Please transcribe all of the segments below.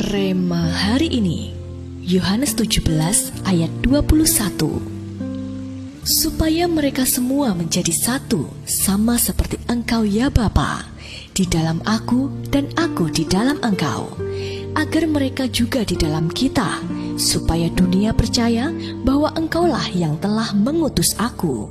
Rema hari ini, Yohanes 17 ayat 21. Supaya mereka semua menjadi satu, sama seperti Engkau ya Bapa, di dalam Aku dan Aku di dalam Engkau, agar mereka juga di dalam kita, supaya dunia percaya bahwa Engkaulah yang telah mengutus Aku.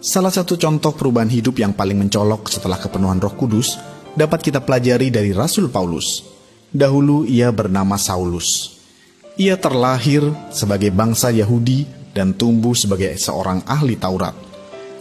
Salah satu contoh perubahan hidup yang paling mencolok setelah kepenuhan Roh Kudus dapat kita pelajari dari Rasul Paulus. Dahulu ia bernama Saulus. Ia terlahir sebagai bangsa Yahudi dan tumbuh sebagai seorang ahli Taurat.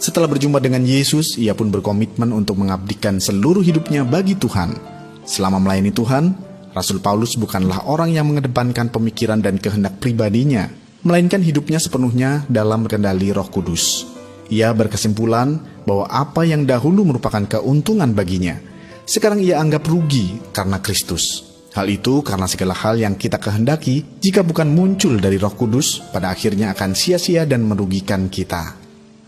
Setelah berjumpa dengan Yesus, ia pun berkomitmen untuk mengabdikan seluruh hidupnya bagi Tuhan. Selama melayani Tuhan, Rasul Paulus bukanlah orang yang mengedepankan pemikiran dan kehendak pribadinya, melainkan hidupnya sepenuhnya dalam kendali Roh Kudus. Ia berkesimpulan bahwa apa yang dahulu merupakan keuntungan baginya, sekarang ia anggap rugi karena Kristus. Hal itu karena segala hal yang kita kehendaki, jika bukan muncul dari Roh Kudus, pada akhirnya akan sia-sia dan merugikan kita.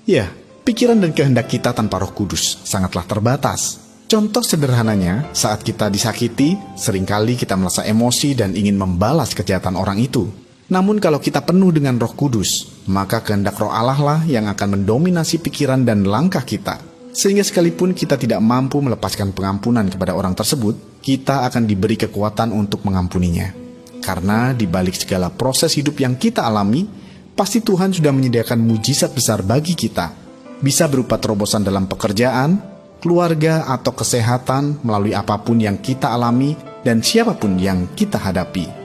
Ya, pikiran dan kehendak kita tanpa Roh Kudus sangatlah terbatas. Contoh sederhananya, saat kita disakiti, seringkali kita merasa emosi dan ingin membalas kejahatan orang itu. Namun kalau kita penuh dengan Roh Kudus, maka kehendak Roh Allah lah yang akan mendominasi pikiran dan langkah kita. Sehingga sekalipun kita tidak mampu melepaskan pengampunan kepada orang tersebut, kita akan diberi kekuatan untuk mengampuninya. Karena di balik segala proses hidup yang kita alami, pasti Tuhan sudah menyediakan mujizat besar bagi kita. Bisa berupa terobosan dalam pekerjaan, keluarga, atau kesehatan melalui apapun yang kita alami dan siapapun yang kita hadapi.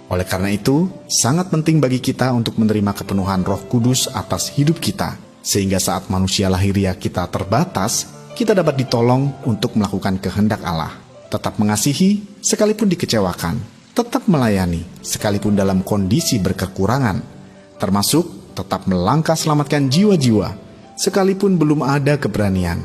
Oleh karena itu, sangat penting bagi kita untuk menerima kepenuhan Roh Kudus atas hidup kita, sehingga saat manusia lahiriah kita terbatas, kita dapat ditolong untuk melakukan kehendak Allah, tetap mengasihi sekalipun dikecewakan, tetap melayani sekalipun dalam kondisi berkekurangan, termasuk tetap melangkah selamatkan jiwa-jiwa, sekalipun belum ada keberanian.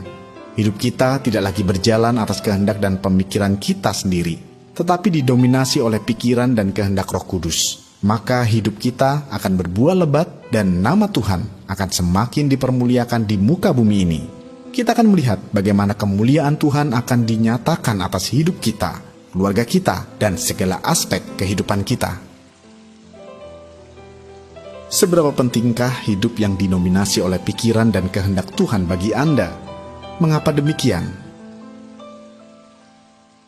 Hidup kita tidak lagi berjalan atas kehendak dan pemikiran kita sendiri, tetapi didominasi oleh pikiran dan kehendak Roh Kudus. Maka hidup kita akan berbuah lebat dan nama Tuhan akan semakin dipermuliakan di muka bumi ini. Kita akan melihat bagaimana kemuliaan Tuhan akan dinyatakan atas hidup kita, keluarga kita, dan segala aspek kehidupan kita. Seberapa pentingkah hidup yang didominasi oleh pikiran dan kehendak Tuhan bagi Anda? Mengapa demikian?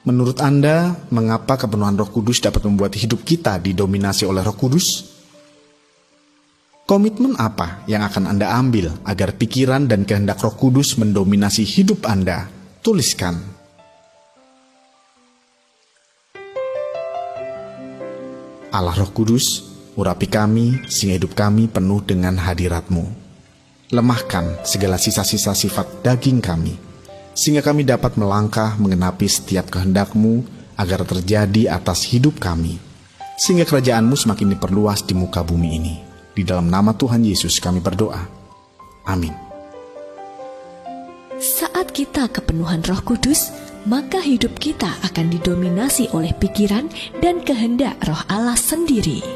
Menurut Anda, mengapa kepenuhan Roh Kudus dapat membuat hidup kita didominasi oleh Roh Kudus? Komitmen apa yang akan Anda ambil agar pikiran dan kehendak Roh Kudus mendominasi hidup Anda? Tuliskan. Allah Roh Kudus, urapi kami sehingga hidup kami penuh dengan hadirat-Mu. Lemahkan segala sisa-sisa sifat daging kami, sehingga kami dapat melangkah mengenapi setiap kehendak-Mu agar terjadi atas hidup kami, sehingga kerajaan-Mu semakin diperluas di muka bumi ini. Di dalam nama Tuhan Yesus kami berdoa. Amin. Saat kita kepenuhan Roh Kudus, maka hidup kita akan didominasi oleh pikiran dan kehendak Roh Allah sendiri.